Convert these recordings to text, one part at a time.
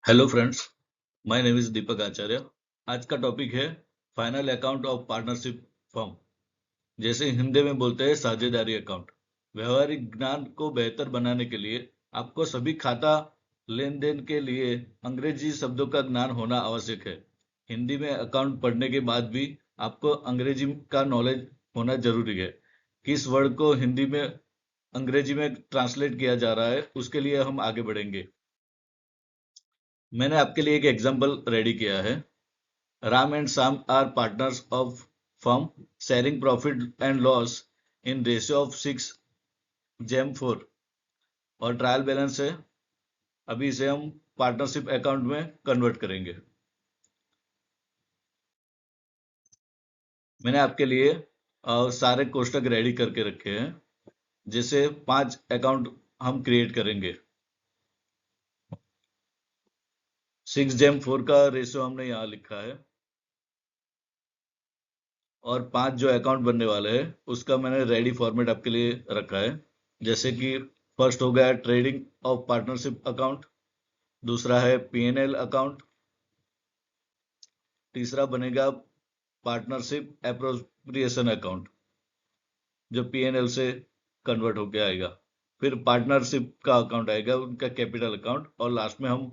Hello friends, my name is Deepak Acharya. आज का topic है final account of partnership firm, जैसे हिंदी में बोलते हैं साझेदारी अकाउंट। व्यवहारिक ज्ञान को बेहतर बनाने के लिए आपको सभी खाता लेन देन के लिए अंग्रेजी शब्दों का ज्ञान होना आवश्यक है। हिंदी में अकाउंट पढ़ने के बाद भी आपको अंग्रेजी का नॉलेज होना जरूरी है। किस वर्ड को हिंदी में अंग्रेजी में ट्रांसलेट किया जा रहा है, उसके लिए हम आगे बढ़ेंगे। मैंने आपके लिए एक एग्जाम्पल रेडी किया है। Ram and Sam are partners of firm sharing profit and loss in ratio of 6:4 और ट्रायल बैलेंस है। अभी इसे हम पार्टनरशिप अकाउंट में कन्वर्ट करेंगे। मैंने आपके लिए सारे कोष्टक रेडी करके रखे हैं। जैसे 5 अकाउंट हम क्रिएट करेंगे। 6:4 का रेशियो हमने यहाँ लिखा है और 5 जो अकाउंट बनने वाले हैं उसका मैंने रेडी फॉर्मेट आपके लिए रखा है। जैसे कि फर्स्ट हो गया ट्रेडिंग ऑफ पार्टनरशिप अकाउंट, दूसरा है पीएनएल अकाउंट, तीसरा बनेगा पार्टनरशिप एप्रोप्रिएशन अकाउंट जो पीएनएल से कन्वर्ट होके आएगा। फिर पार्टनरशिप का अकाउंट आएगा, उनका कैपिटल अकाउंट, और लास्ट में हम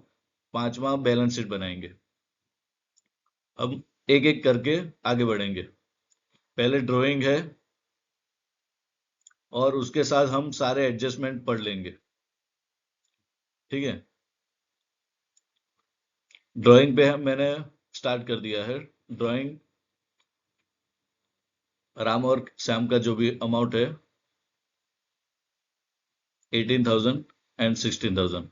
पांचवा बैलेंस शीट बनाएंगे। अब एक एक करके आगे बढ़ेंगे। पहले ड्राइंग है और उसके साथ हम सारे एडजस्टमेंट पढ़ लेंगे। ठीक है, ड्राइंग पे मैंने स्टार्ट कर दिया है। ड्राइंग राम और श्याम का जो भी अमाउंट है 18,000 एंड 16,000।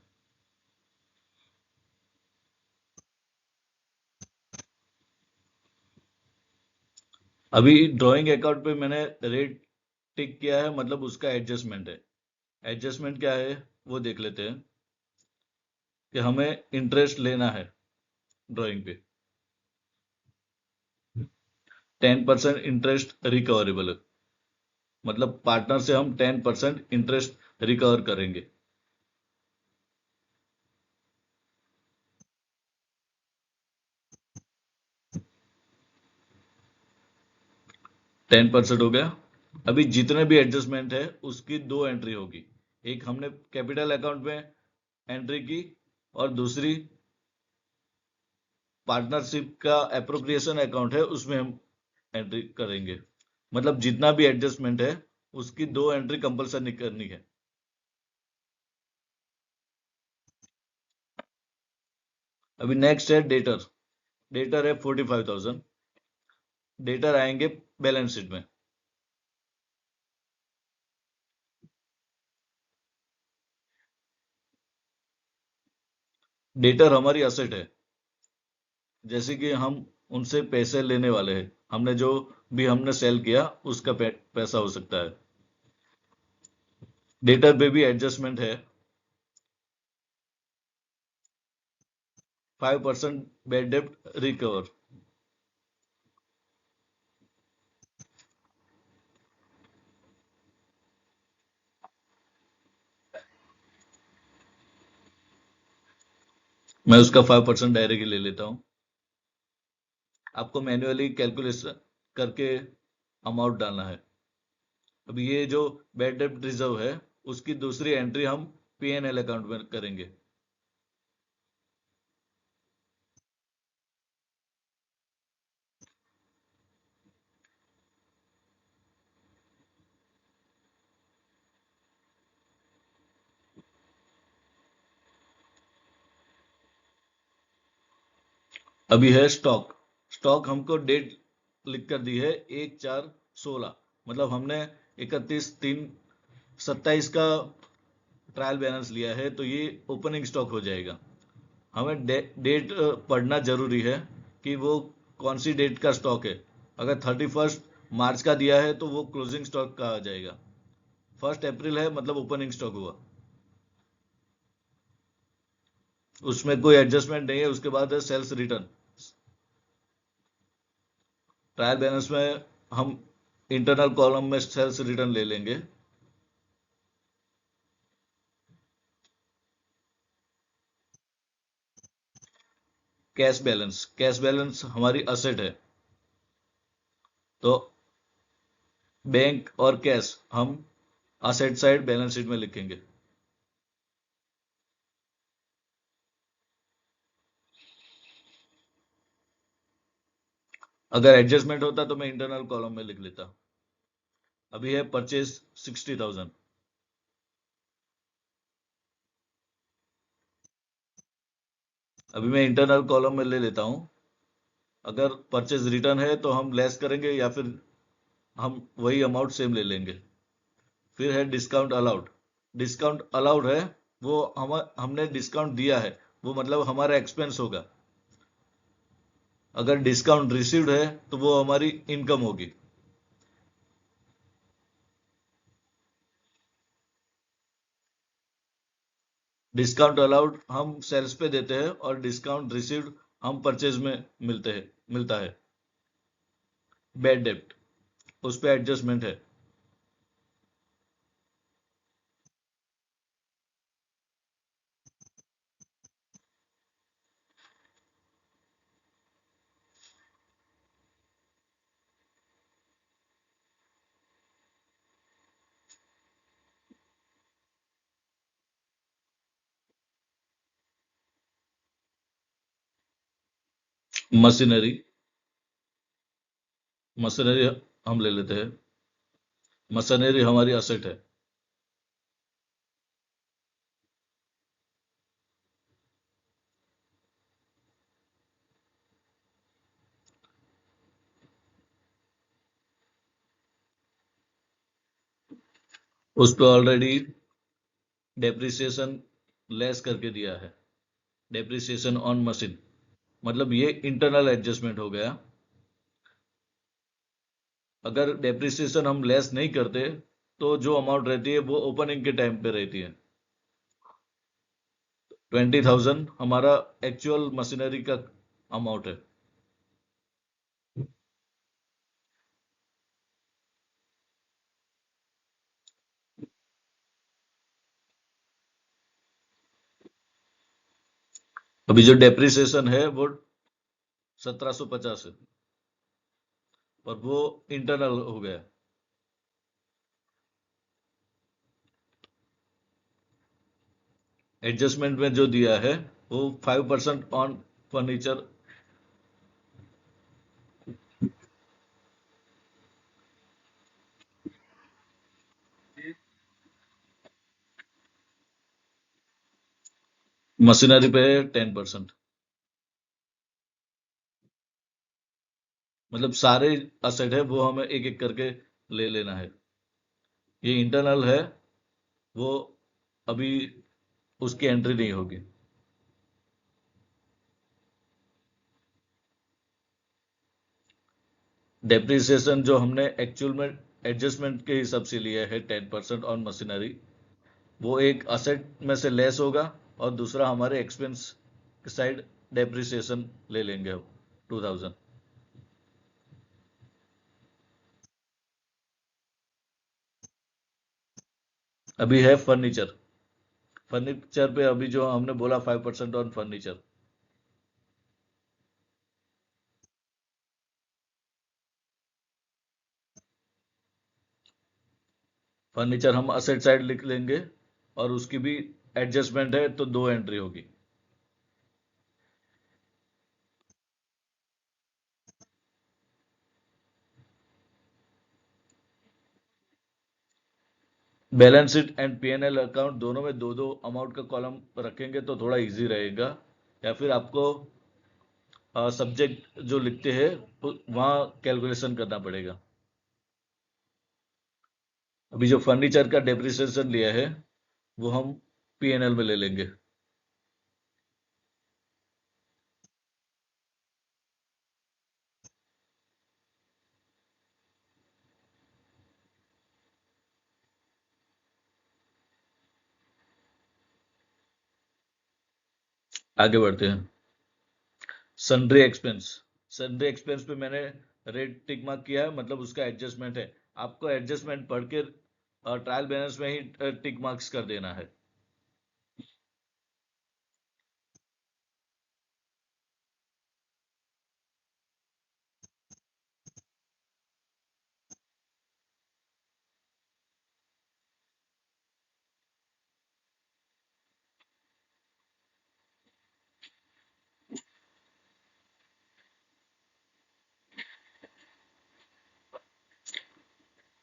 अभी ड्राइंग अकाउंट पे मैंने रेट टिक किया है, मतलब उसका एडजस्टमेंट है। एडजस्टमेंट क्या है वो देख लेते हैं कि हमें इंटरेस्ट लेना है ड्राइंग पे। 10% इंटरेस्ट रिकवरेबल है, मतलब पार्टनर से हम 10% इंटरेस्ट रिकवर करेंगे। 10% हो गया। अभी जितने भी एडजस्टमेंट है उसकी दो एंट्री होगी। एक हमने कैपिटल अकाउंट में एंट्री की और दूसरी पार्टनरशिप का एप्रोप्रिएशन अकाउंट है उसमें हम एंट्री करेंगे। मतलब जितना भी एडजस्टमेंट है उसकी दो एंट्री कंपलसरी करनी है। अभी नेक्स्ट है डेटर। डेटर है 45,000। डेटर आएंगे बैलेंस शीट में। डेटर हमारी असेट है, जैसे कि हम उनसे पैसे लेने वाले हैं। हमने जो भी हमने सेल किया उसका पैसा हो सकता है। डेटर पे भी एडजस्टमेंट है। 5% बैड डेब्ट रिकवर। मैं उसका 5% डायरेक्टली ले लेता हूँ। आपको मैन्युअली कैलकुलेशन करके अमाउंट डालना है। अब ये जो बैड डेब्ट रिजर्व है उसकी दूसरी एंट्री हम पीएनएल अकाउंट में करेंगे। अभी है स्टॉक। स्टॉक हमको डेट लिख कर दी है 1/4/16, मतलब हमने 31/3/27 का ट्रायल बैलेंस लिया है, तो ये ओपनिंग स्टॉक हो जाएगा। हमें डेट पढ़ना जरूरी है कि वो कौन सी डेट का स्टॉक है। अगर 31 मार्च का दिया है तो वो क्लोजिंग स्टॉक का आ जाएगा। 1 अप्रैल है मतलब ओपनिंग स्टॉक हुआ। उसमें कोई एडजस्टमेंट नहीं है। उसके बाद है सेल्स रिटर्न। ट्रायल बैलेंस में हम इंटरनल कॉलम में सेल्स रिटर्न ले लेंगे। कैश बैलेंस हमारी असेट है, तो बैंक और कैश हम असेट साइड बैलेंस शीट में लिखेंगे। अगर एडजस्टमेंट होता तो मैं इंटरनल कॉलम में लिख लेता। अभी है परचेज 60,000। अभी मैं इंटरनल कॉलम में ले लेता हूं। अगर परचेज रिटर्न है तो हम लेस करेंगे या फिर हम वही अमाउंट सेम ले लेंगे। फिर है डिस्काउंट अलाउड। डिस्काउंट अलाउड है, वो हमने डिस्काउंट दिया है, वो मतलब हमारा एक्सपेंस होगा। अगर डिस्काउंट रिसीव्ड है तो वो हमारी इनकम होगी। डिस्काउंट अलाउड हम सेल्स पे देते हैं और डिस्काउंट रिसीव्ड हम परचेज में मिलता है। बैड डेप्ट, उस पे एडजस्टमेंट है। मशीनरी, मशीनरी हम ले लेते हैं। मशीनरी हमारी असेट है। उस पे ऑलरेडी डेप्रिसिएशन लेस करके दिया है। डेप्रिसिएशन ऑन मशीन, मतलब ये इंटरनल एडजस्टमेंट हो गया। अगर डेप्रिसिएशन हम लेस नहीं करते तो जो अमाउंट रहती है वो ओपनिंग के टाइम पे रहती है। 20,000 हमारा एक्चुअल मशीनरी का अमाउंट है। अभी जो डेप्रिसिएशन है वो 1750 है, और वो इंटरनल हो गया। एडजस्टमेंट में जो दिया है वो 5% ऑन फर्नीचर। मशीनरी पे 10%। मतलब सारे असेट है वो हमें एक एक करके ले लेना है। ये इंटरनल है, वो अभी उसकी एंट्री नहीं होगी। डेप्रिसिएशन जो हमने एक्चुअल में एडजस्टमेंट के हिसाब से लिया है 10% ऑन मशीनरी, वो एक असेट में से लेस होगा, और दूसरा हमारे एक्सपेंस साइड डेप्रिसिएशन ले लेंगे हम 2,000। अभी है फर्नीचर। फर्नीचर पे अभी जो हमने बोला 5% ऑन फर्नीचर। फर्नीचर हम असेट साइड लिख लेंगे, और उसकी भी एडजस्टमेंट है तो दो एंट्री होगी। Balance sheet and PNL account दोनों में दो दो अमाउंट का कॉलम रखेंगे तो थोड़ा इजी रहेगा, या फिर आपको सब्जेक्ट जो लिखते हैं वहाँ कैलकुलेशन करना पड़ेगा। अभी जो फर्नीचर का डेप्रिसिएशन लिया है वो हम पीएनएल में ले लेंगे। आगे बढ़ते हैं। Sundry expense. सन्ड्री एक्सपेंस पे मैंने रेड टिक मार्क किया है, मतलब उसका एडजस्टमेंट है। आपको एडजस्टमेंट पढ़ के ट्रायल बैलेंस में ही टिक मार्क्स कर देना है।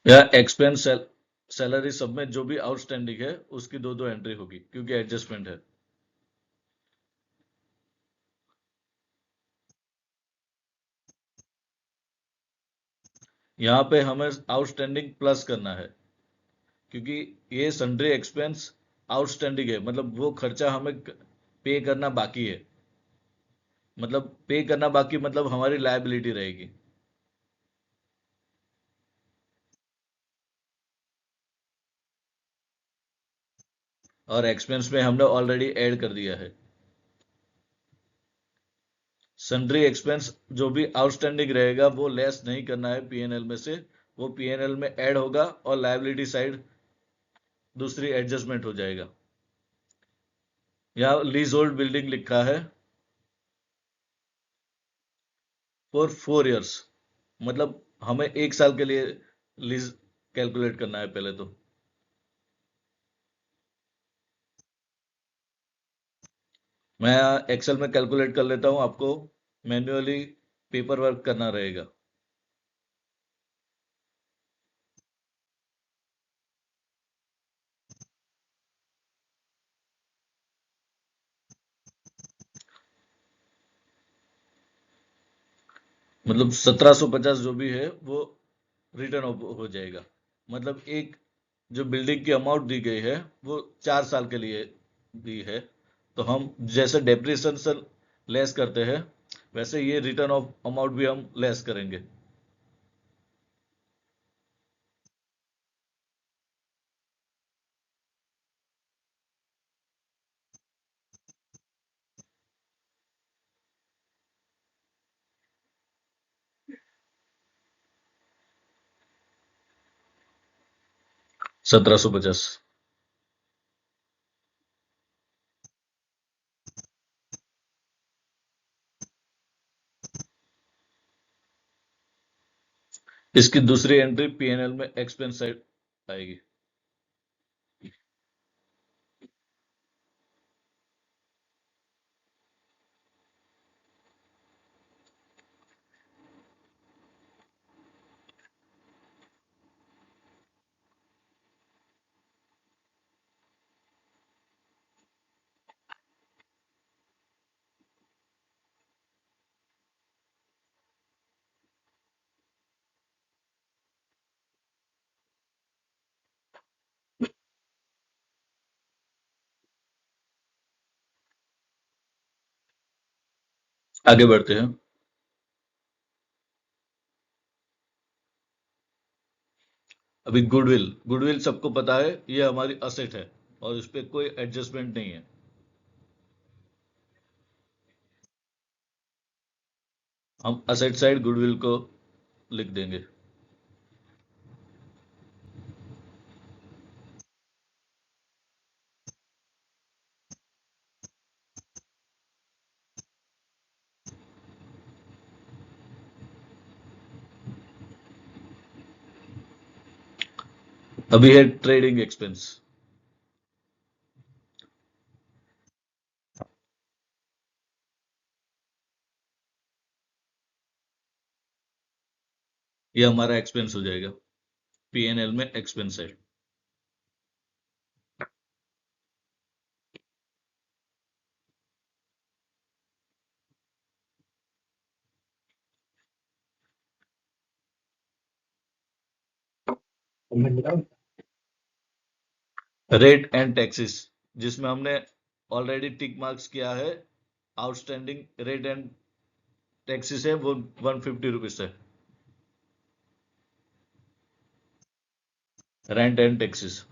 या एक्सपेंस सैलरी सब में जो भी आउटस्टैंडिंग है उसकी दो दो एंट्री होगी क्योंकि एडजस्टमेंट है। यहाँ पे हमें आउटस्टैंडिंग प्लस करना है क्योंकि ये सन्ड्री एक्सपेंस आउटस्टैंडिंग है, मतलब वो खर्चा हमें पे करना बाकी है। मतलब पे करना बाकी मतलब हमारी लायबिलिटी रहेगी। और एक्सपेंस में हमने ऑलरेडी ऐड कर दिया है। सन्ड्री एक्सपेंस जो भी आउटस्टैंडिंग रहेगा वो लेस नहीं करना है पीएनएल में से, वो पीएनएल में ऐड होगा और लायबिलिटी साइड दूसरी एडजस्टमेंट हो जाएगा। यहाँ लीज होल्ड बिल्डिंग लिखा है फॉर 4 इयर्स, मतलब हमें 1 साल के लिए लीज कैलकुलेट करना है पहले तो। मैं एक्सेल में कैलकुलेट कर लेता हूँ, आपको मैन्युअली पेपर वर्क करना रहेगा। मतलब 1750 जो भी है वो रिटर्न हो जाएगा। मतलब एक जो बिल्डिंग की अमाउंट दी गई है वो 4 साल के लिए दी है, तो हम जैसे डेप्रिसिएशन से लेस करते हैं वैसे ये रिटर्न ऑफ अमाउंट भी हम लेस करेंगे। 1750। इसकी दूसरी एंट्री पीएनएल में एक्सपेंस साइड आएगी। आगे बढ़ते हैं। अभी गुडविल, गुडविल सबको पता है ये हमारी असेट है और इस पे कोई एडजस्टमेंट नहीं है। हम असेट साइड गुडविल को लिख देंगे। अभी है ट्रेडिंग एक्सपेंस। ये हमारा एक्सपेंस हो जाएगा पीएनएल में एक्सपेंस है। रेट एंड टैक्सेस, जिसमें हमने ऑलरेडी टिक मार्क्स किया है, आउटस्टैंडिंग रेट एंड टैक्सेस है वो 150 रुपीज है। रेंट एंड टैक्सेस,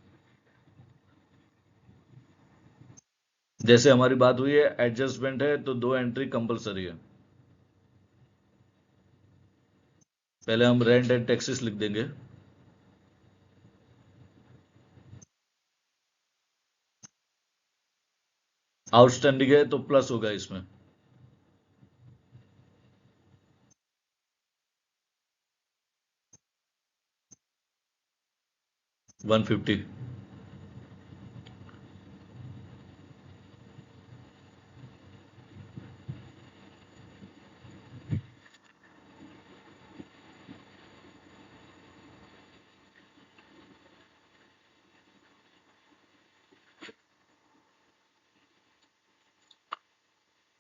जैसे हमारी बात हुई है एडजस्टमेंट है तो दो एंट्री कंपलसरी है। पहले हम रेंट एंड टैक्सेस लिख देंगे। आउटस्टैंडिंग है तो प्लस होगा इसमें। 150।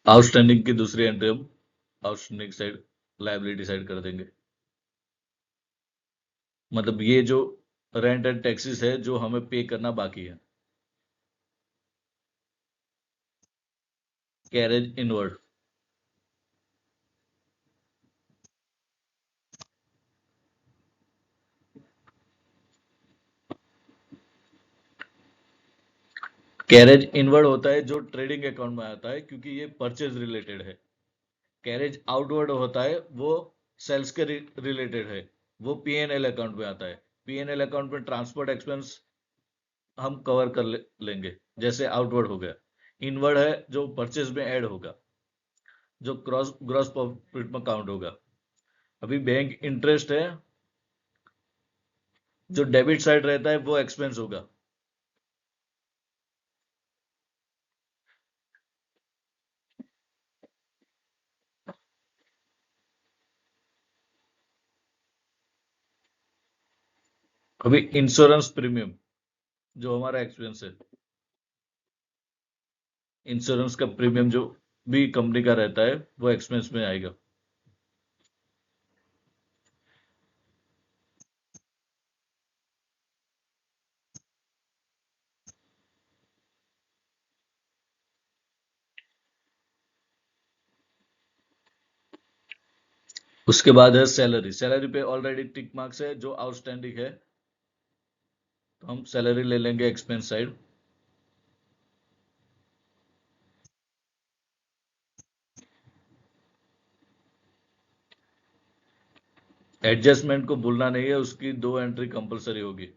आउटस्टैंडिंग की दूसरी एंट्री हम आउटस्टैंडिंग साइड लायबिलिटी साइड कर देंगे। मतलब ये जो रेंट एंड टैक्सेस है जो हमें पे करना बाकी है। Carriage inward. कैरेज इनवर्ड होता है जो ट्रेडिंग अकाउंट में आता है क्योंकि ये परचेज रिलेटेड है। कैरेज आउटवर्ड होता है वो सेल्स के रिलेटेड है, वो पीएनएल अकाउंट में आता है। पीएनएल अकाउंट में ट्रांसपोर्ट एक्सपेंस हम कवर कर लेंगे, जैसे आउटवर्ड हो गया। इनवर्ड है जो परचेज में ऐड होगा, जो क्रॉस ग्रॉस प्रॉफिट में काउंट होगा। अभी बैंक इंटरेस्ट है, जो डेबिट साइड रहता है वो एक्सपेंस होगा। अभी इंश्योरेंस प्रीमियम जो हमारा एक्सपेंस है, इंश्योरेंस का प्रीमियम जो भी कंपनी का रहता है वो एक्सपेंस में आएगा। उसके बाद है सैलरी। सैलरी पे ऑलरेडी टिक मार्क्स है, जो आउटस्टैंडिंग है तो हम सैलरी ले लेंगे एक्सपेंस साइड। एडजस्टमेंट को भूलना नहीं है, उसकी 2 एंट्री कंपलसरी होगी।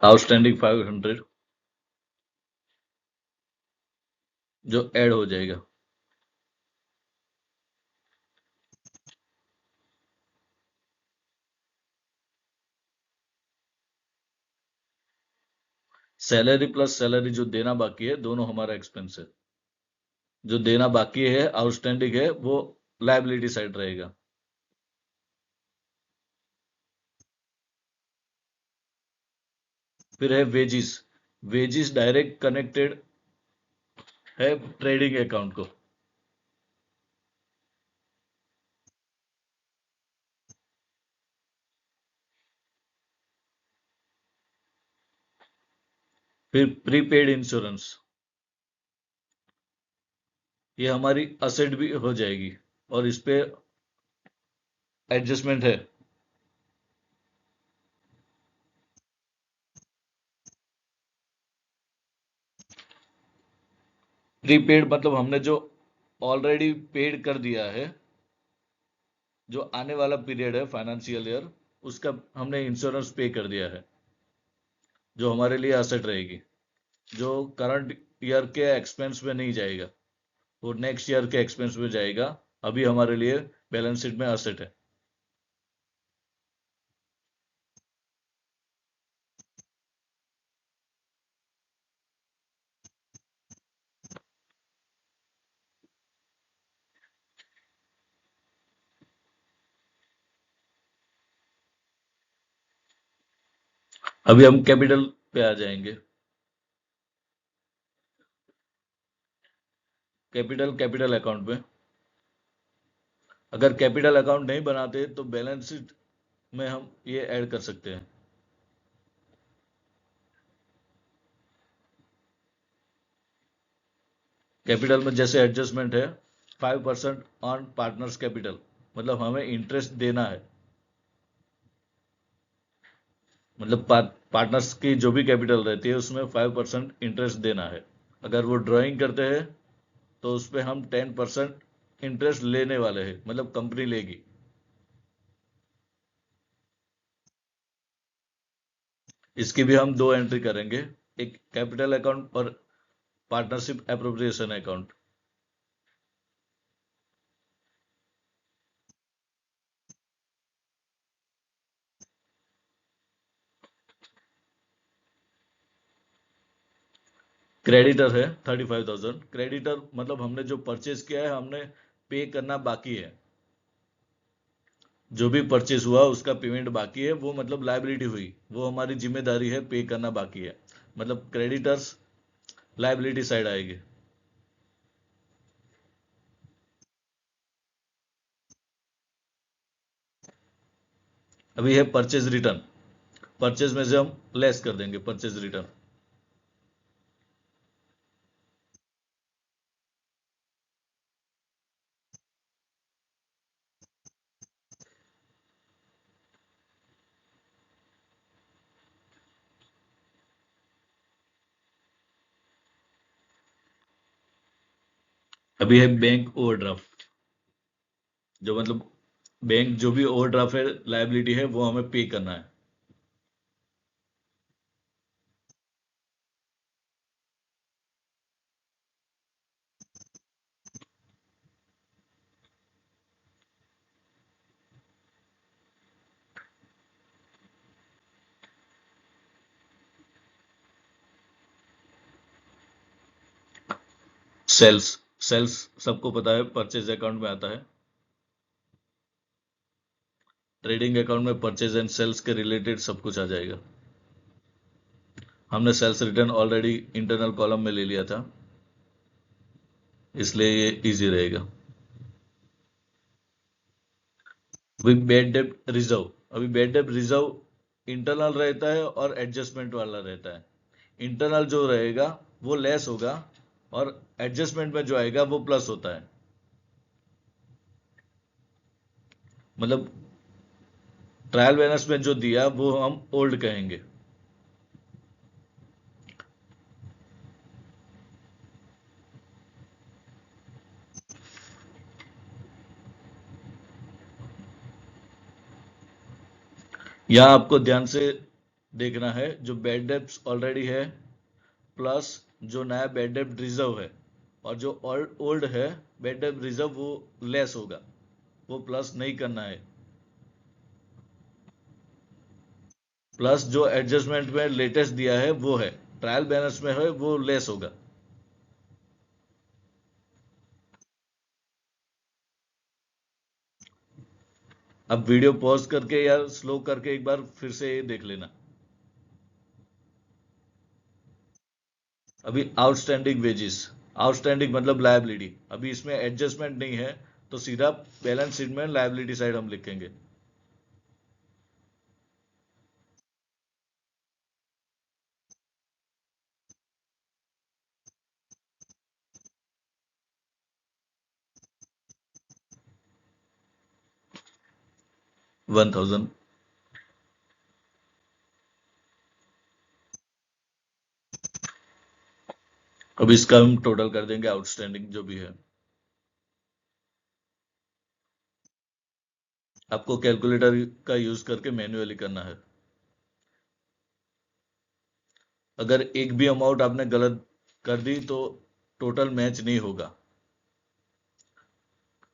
आउटस्टैंडिंग 500 जो ऐड हो जाएगा। सैलरी प्लस सैलरी जो देना बाकी है दोनों हमारा एक्सपेंस है। जो देना बाकी है आउटस्टैंडिंग है वो लायबिलिटी साइड रहेगा। फिर है वेजिस। वेजिस डायरेक्ट कनेक्टेड है ट्रेडिंग अकाउंट को। फिर प्रीपेड इंश्योरेंस, ये हमारी असेट भी हो जाएगी और इस पे एडजस्टमेंट है। प्रीपेड मतलब हमने जो ऑलरेडी पेड कर दिया है, जो आने वाला पीरियड है फाइनेंशियल ईयर, उसका हमने इंश्योरेंस पे कर दिया है, जो हमारे लिए असेट रहेगी, जो करंट ईयर के एक्सपेंस में नहीं जाएगा, वो नेक्स्ट ईयर के एक्सपेंस में जाएगा। अभी हमारे लिए बैलेंस शीट में असेट है। अभी हम कैपिटल पे आ जाएंगे। कैपिटल अकाउंट में अगर कैपिटल अकाउंट नहीं बनाते तो बैलेंस शीट में हम ये ऐड कर सकते हैं। कैपिटल में जैसे एडजस्टमेंट है 5% ऑन पार्टनर्स कैपिटल, मतलब हमें इंटरेस्ट देना है। मतलब पार्टनर्स की जो भी कैपिटल रहती है उसमें 5% इंटरेस्ट देना है। अगर वो ड्राइंग करते हैं तो उस पर हम 10% इंटरेस्ट लेने वाले हैं, मतलब कंपनी लेगी। इसकी भी हम 2 एंट्री करेंगे, एक कैपिटल अकाउंट और पार्टनरशिप अप्रोप्रिएशन अकाउंट। क्रेडिटर है 35,000। क्रेडिटर मतलब हमने जो परचेज किया है, हमने पे करना बाकी है। जो भी परचेज हुआ उसका पेमेंट बाकी है, वो मतलब लायबिलिटी हुई, वो हमारी जिम्मेदारी है, पे करना बाकी है। मतलब क्रेडिटर्स लायबिलिटी साइड आएगी। अभी है परचेज रिटर्न। परचेज में से हम लेस कर देंगे परचेज रिटर्न। अभी है बैंक ओवरड्राफ्ट। जो मतलब बैंक जो भी ओवरड्राफ्ट है, लायबिलिटी है, वो हमें पे करना है। सेल्स। सेल्स सबको पता है परचेज अकाउंट में आता है। ट्रेडिंग अकाउंट में परचेज एंड सेल्स के रिलेटेड सब कुछ आ जाएगा। हमने sales return already internal column में ले लिया था, इसलिए ये इजी रहेगा। अभी बैड डेब्ट रिजर्व। अभी बैड डेब्ट रिजर्व इंटरनल रहता है और एडजस्टमेंट वाला रहता है। इंटरनल जो रहेगा वो लेस होगा, और एडजस्टमेंट में जो आएगा वो प्लस होता है। मतलब ट्रायल बैलेंस में जो दिया वो हम ओल्ड कहेंगे। यहाँ आपको ध्यान से देखना है, जो बैड डेब्ट्स ऑलरेडी है प्लस जो नया बैड डेब्ट रिजर्व है, और जो ओल्ड ओल्ड है बैड डेब्ट रिजर्व, वो लेस होगा, वो प्लस नहीं करना है। प्लस जो एडजस्टमेंट में लेटेस्ट दिया है वो है, ट्रायल बैलेंस में है वो लेस होगा। अब वीडियो पॉज करके या स्लो करके एक बार फिर से ये देख लेना। अभी आउटस्टैंडिंग वेजेस। आउटस्टैंडिंग मतलब लायबिलिटी, अभी इसमें एडजस्टमेंट नहीं है, तो सीधा बैलेंस शीट में लायबिलिटी साइड हम लिखेंगे। 1,000। अब इसका हम टोटल कर देंगे आउटस्टैंडिंग जो भी है। आपको कैलकुलेटर का यूज करके मैन्युअली करना है। अगर एक भी अमाउंट आपने गलत कर दी तो टोटल मैच नहीं होगा।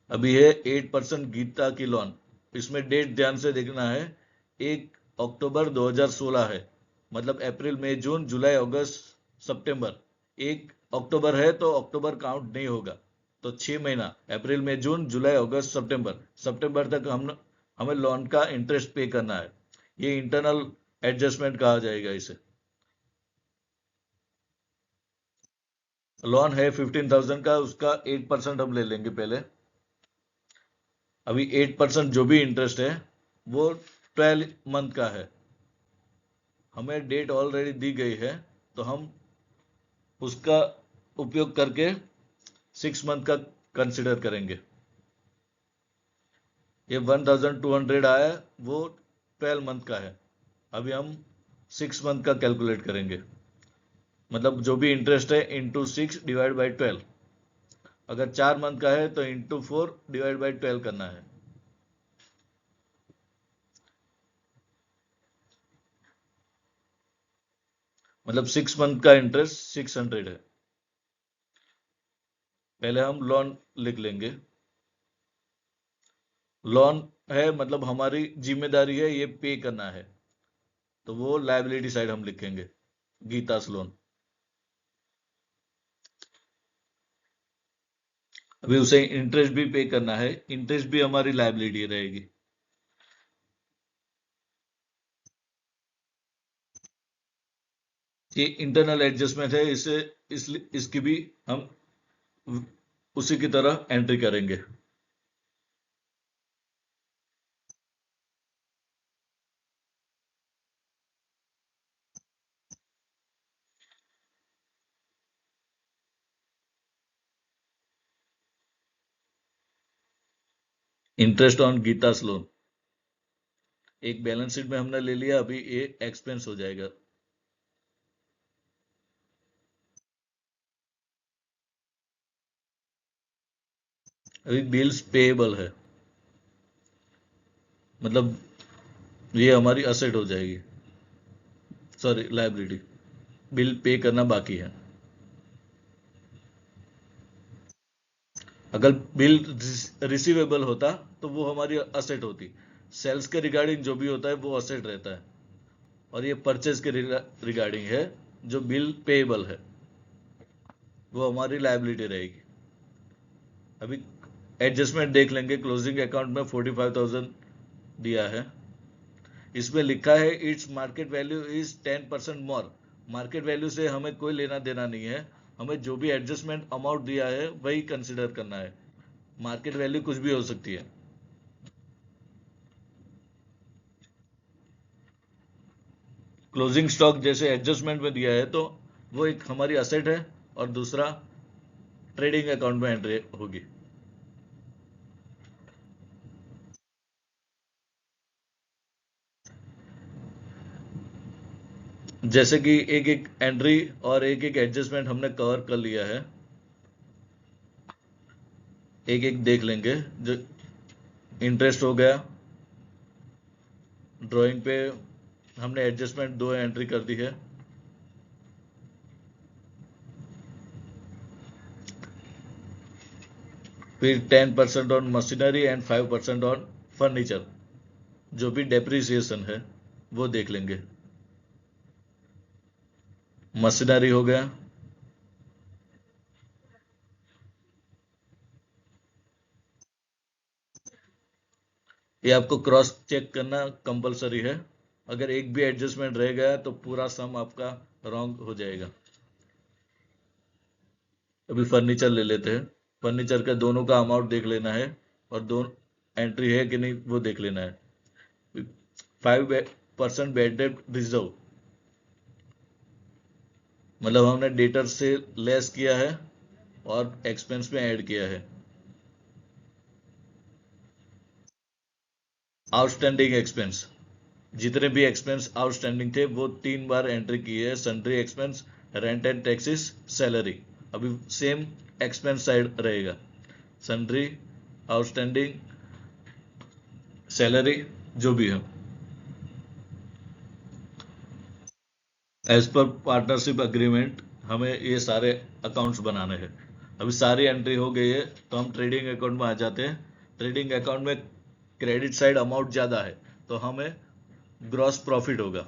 अभी है 8% गीता की लोन। इसमें डेट ध्यान से देखना है, 1 अक्टूबर 2016 है। मतलब अप्रैल मई जून जुलाई अगस्त सितंबर। 1 अक्टूबर है तो अक्टूबर काउंट नहीं होगा। तो 6 महीना, अप्रैल मई जून जुलाई अगस्त सितंबर, सितंबर तक हम हमें लोन का इंटरेस्ट पे करना है। ये इंटरनल एडजस्टमेंट कहा जाएगा इसे। लोन है 15,000 का, उसका 8% हम ले लेंगे पहले। अभी 8% जो भी इंटरेस्ट है वो 12 मंथ का है। हमें डेट ऑलरेडी दी गई है, तो हम उसका उपयोग करके 6 मंथ का कंसिडर करेंगे। ये 1,200 आया, वो 12 मंथ का है। अभी हम 6 मंथ का कैलकुलेट करेंगे। मतलब जो भी इंटरेस्ट है इंटू 6 डिवाइड बाई 12। अगर 4 मंथ का है तो इंटू 4 डिवाइड बाई 12 करना है। मतलब 6 मंथ का इंटरेस्ट 600 है। पहले हम लोन लिख लेंगे। लोन है मतलब हमारी जिम्मेदारी है ये पे करना है, तो वो लायबिलिटी साइड हम लिखेंगे, गीतास लोन। अभी उसे इंटरेस्ट भी पे करना है, इंटरेस्ट भी हमारी लायबिलिटी रहेगी। ये इंटरनल एडजस्टमेंट है, इसे इसकी भी हम उसी की तरह एंट्री करेंगे। इंटरेस्ट ऑन गीतास लोन एक बैलेंस शीट में हमने ले लिया, अभी ये एक्सपेंस हो जाएगा। अभी बिल्स पेएबल है, मतलब ये हमारी असेट हो जाएगी, सॉरी लायबिलिटी। बिल पे करना बाकी है। अगर बिल रिसीवेबल होता तो वो हमारी असेट होती। सेल्स के रिगार्डिंग जो भी होता है वो असेट रहता है, और ये परचेज के रिगार्डिंग है, जो बिल पेएबल है वो हमारी लायबिलिटी रहेगी। अभी एडजस्टमेंट देख लेंगे। क्लोजिंग अकाउंट में 45,000 दिया है, इसमें लिखा है its market value is 10% more. Market value से हमें कोई लेना देना नहीं है, हमें जो भी एडजस्टमेंट अमाउंट दिया है वही कंसिडर करना है। मार्केट वैल्यू कुछ भी हो सकती है। क्लोजिंग स्टॉक जैसे एडजस्टमेंट में दिया है तो वो एक हमारी असेट है, और दूसरा ट्रेडिंग अकाउंट में एंट्री होगी। जैसे कि एक एक एंट्री और एक एक एडजस्टमेंट हमने कवर कर लिया है, एक एक देख लेंगे। जो इंटरेस्ट हो गया, ड्राइंग पे हमने एडजस्टमेंट दो एंट्री कर दी है। फिर 10% on machinery and 5% on furniture, जो भी डेप्रिसिएशन है वो देख लेंगे। मशीनरी हो गया, ये आपको क्रॉस चेक करना कंपलसरी है। अगर एक भी एडजस्टमेंट रह गया तो पूरा सम आपका रॉन्ग हो जाएगा। अभी फर्नीचर ले लेते हैं। फर्नीचर का दोनों का अमाउंट देख लेना है, और दोनों एंट्री है कि नहीं वो देख लेना है। 5% बैड डेट रिजर्व, मतलब हमने डेटर से लेस किया है और एक्सपेंस में ऐड किया है। आउटस्टैंडिंग एक्सपेंस, जितने भी एक्सपेंस आउटस्टैंडिंग थे वो 3 बार एंट्री की है। Sundry expense, rent and taxes, salary. अभी सेम एक्सपेंस साइड रहेगा, सन्ड्री, आउटस्टैंडिंग, सैलरी, जो भी है। एज पर पार्टनरशिप अग्रीमेंट हमें ये सारे अकाउंट्स बनाने हैं। अभी सारी एंट्री हो गई है तो हम ट्रेडिंग अकाउंट में आ जाते हैं। ट्रेडिंग अकाउंट में क्रेडिट साइड अमाउंट ज़्यादा है तो हमें ग्रॉस प्रॉफिट होगा।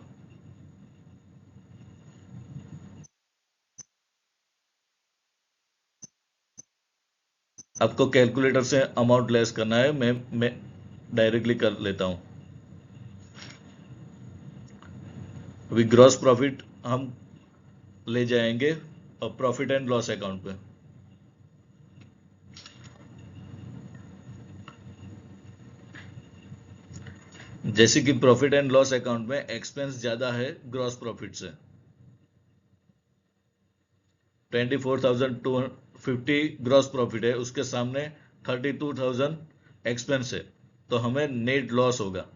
आपको कैलकुलेटर से अमाउंट लेस करना है, मैं डायरेक्टली कर लेता हूँ। अभी ग्रॉस प्रॉफिट हम ले जाएंगे और प्रॉफिट एंड लॉस अकाउंट पे। जैसे कि प्रॉफिट एंड लॉस अकाउंट में एक्सपेंस ज़्यादा है ग्रॉस प्रॉफिट से। 24,250 ग्रॉस प्रॉफिट है, उसके सामने 32,000 एक्सपेंस है, तो हमें नेट लॉस होगा।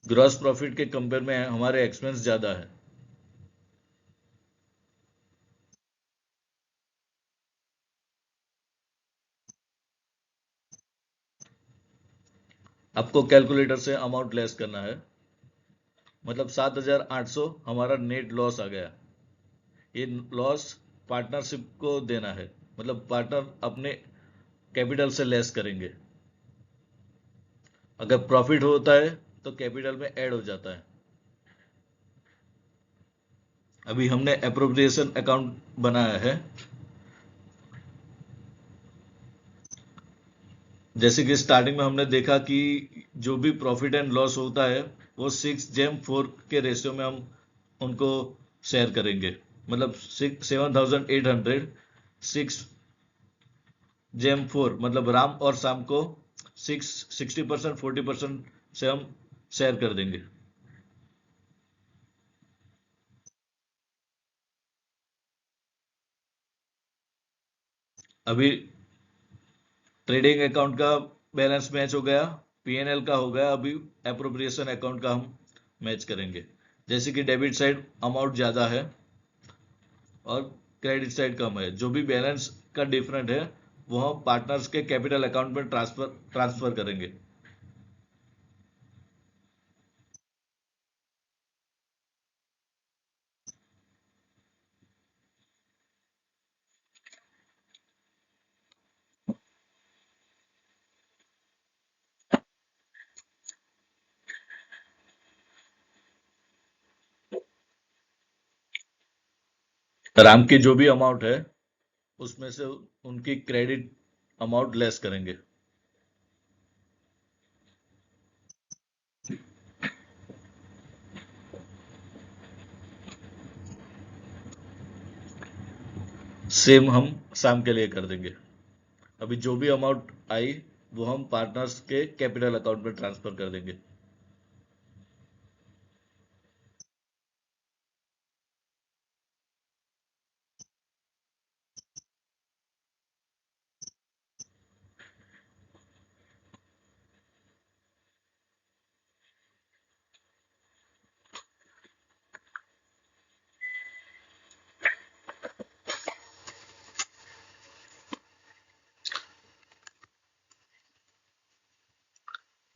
ग्रॉस प्रॉफिट के कंपेयर में हमारे एक्सपेंस ज़्यादा है। आपको कैलकुलेटर से अमाउंट लेस करना है, मतलब 7,800 हमारा नेट लॉस आ गया। ये लॉस पार्टनरशिप को देना है, मतलब पार्टनर अपने कैपिटल से लेस करेंगे। अगर प्रॉफिट होता है तो कैपिटल में ऐड हो जाता है। अभी हमने अप्रोप्रिएशन अकाउंट बनाया है। जैसे कि स्टार्टिंग में हमने देखा कि जो भी प्रॉफिट एंड लॉस होता है वो 6:4 के रेशियो में हम उनको शेयर करेंगे। मतलब 7,800 6:4, मतलब राम और शाम को 60%, 40% से हम शेयर कर देंगे। अभी ट्रेडिंग अकाउंट का बैलेंस मैच हो गया, पीएनएल का हो गया, अभी अप्रोप्रिएशन अकाउंट का हम मैच करेंगे। जैसे कि डेबिट साइड अमाउंट ज़्यादा है और क्रेडिट साइड कम है, जो भी बैलेंस का डिफरेंट है वो हम पार्टनर्स के कैपिटल अकाउंट में ट्रांसफर करेंगे। राम की जो भी अमाउंट है उसमें से उनकी क्रेडिट अमाउंट लेस करेंगे। सेम हम शाम के लिए कर देंगे। अभी जो भी अमाउंट आई वो हम पार्टनर्स के कैपिटल अकाउंट में ट्रांसफर कर देंगे।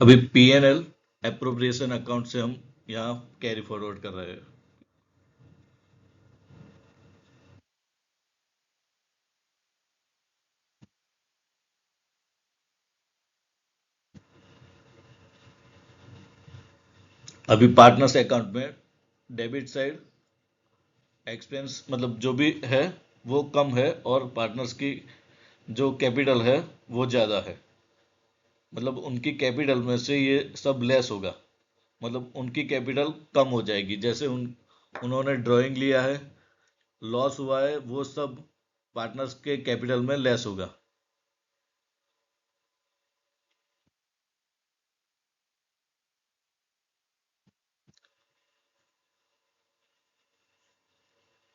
अभी पीएनएल अप्रोप्रिएशन अकाउंट से हम यहाँ कैरी फॉरवर्ड कर रहे हैं। अभी पार्टनर्स अकाउंट में डेबिट साइड एक्सपेंस, मतलब जो भी है वो कम है और पार्टनर्स की जो कैपिटल है वो ज़्यादा है। मतलब उनकी कैपिटल में से ये सब लेस होगा, मतलब उनकी कैपिटल कम हो जाएगी। जैसे उन्होंने ड्राइंग लिया है, लॉस हुआ है, वो सब पार्टनर्स के कैपिटल में लेस होगा।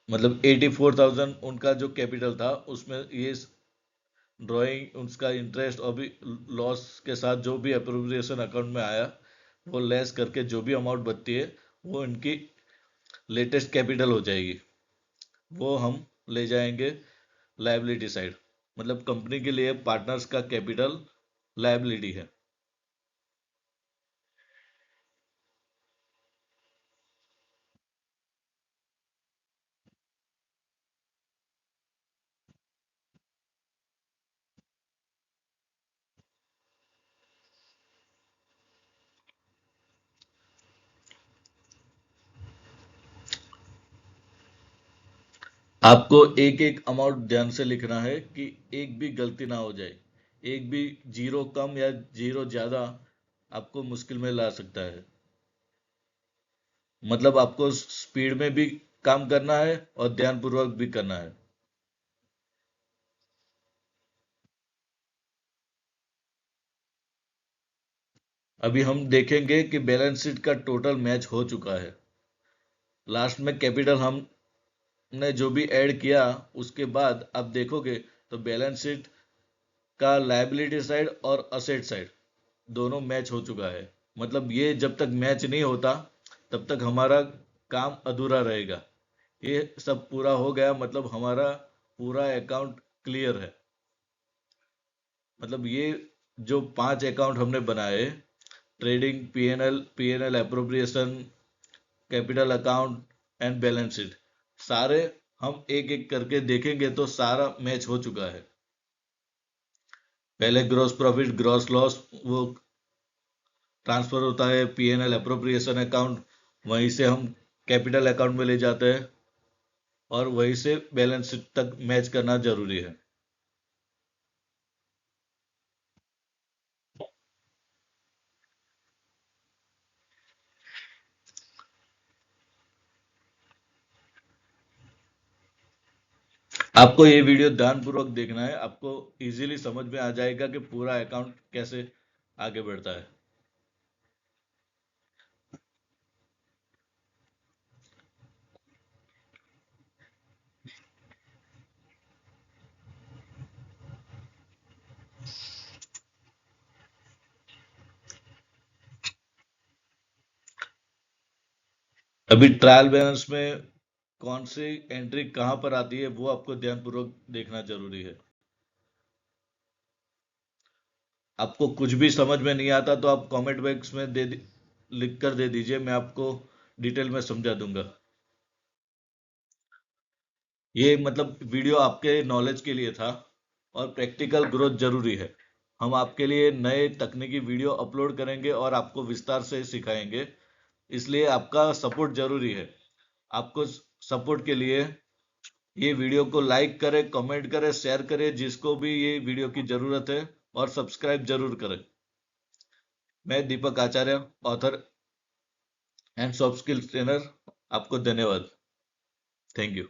मतलब 84,000 उनका जो कैपिटल था उसमें ये ड्राइंग, उसका इंटरेस्ट और भी लॉस के साथ जो भी अप्रोप्रिएशन अकाउंट में आया वो लेस करके जो भी अमाउंट बचती है वो इनकी लेटेस्ट कैपिटल हो जाएगी। वो हम ले जाएंगे लायबिलिटी साइड। मतलब कंपनी के लिए पार्टनर्स का कैपिटल लायबिलिटी है। आपको एक एक अमाउंट ध्यान से लिखना है कि एक भी गलती ना हो जाए। एक भी जीरो कम या जीरो ज्यादा आपको मुश्किल में ला सकता है। मतलब आपको स्पीड में भी काम करना है और ध्यानपूर्वक भी करना है। अभी हम देखेंगे कि बैलेंस शीट का टोटल मैच हो चुका है। लास्ट में कैपिटल हमने जो भी ऐड किया उसके बाद आप देखोगे तो बैलेंस शीट का लायबिलिटी साइड और असेट साइड दोनों मैच हो चुका है। मतलब ये जब तक मैच नहीं होता तब तक हमारा काम अधूरा रहेगा। ये सब पूरा हो गया मतलब हमारा पूरा अकाउंट क्लियर है। मतलब ये जो 5 अकाउंट हमने बनाए, trading, PNL appropriation, capital account and balance sheet, सारे हम एक एक करके देखेंगे तो सारा मैच हो चुका है। पहले ग्रॉस प्रॉफिट, ग्रॉस लॉस वो ट्रांसफर होता है पीएनएल अप्रोप्रिएशन अकाउंट, वहीं से हम कैपिटल अकाउंट में ले जाते हैं। और वहीं से बैलेंस शीट तक मैच करना जरूरी है। आपको ये वीडियो ध्यानपूर्वक देखना है, आपको इजीली समझ में आ जाएगा कि पूरा अकाउंट कैसे आगे बढ़ता है। अभी ट्रायल बैलेंस में कौन सी एंट्री कहाँ पर आती है वो आपको ध्यानपूर्वक देखना जरूरी है। आपको कुछ भी समझ में नहीं आता तो आप कमेंट बॉक्स में लिख कर दे दीजिए, मैं आपको डिटेल में समझा दूंगा। ये मतलब वीडियो आपके नॉलेज के लिए था और प्रैक्टिकल ग्रोथ जरूरी है। हम आपके लिए नए तकनीकी वीडियो अपलोड करेंगे और आपको विस्तार से सिखाएंगे, इसलिए आपका सपोर्ट जरूरी है। आपको सपोर्ट के लिए ये वीडियो को लाइक करें, कमेंट करें, शेयर करें जिसको भी ये वीडियो की जरूरत है, और सब्सक्राइब जरूर करें। मैं Deepak Acharya, author and soft skills trainer, आपको धन्यवाद। Thank you.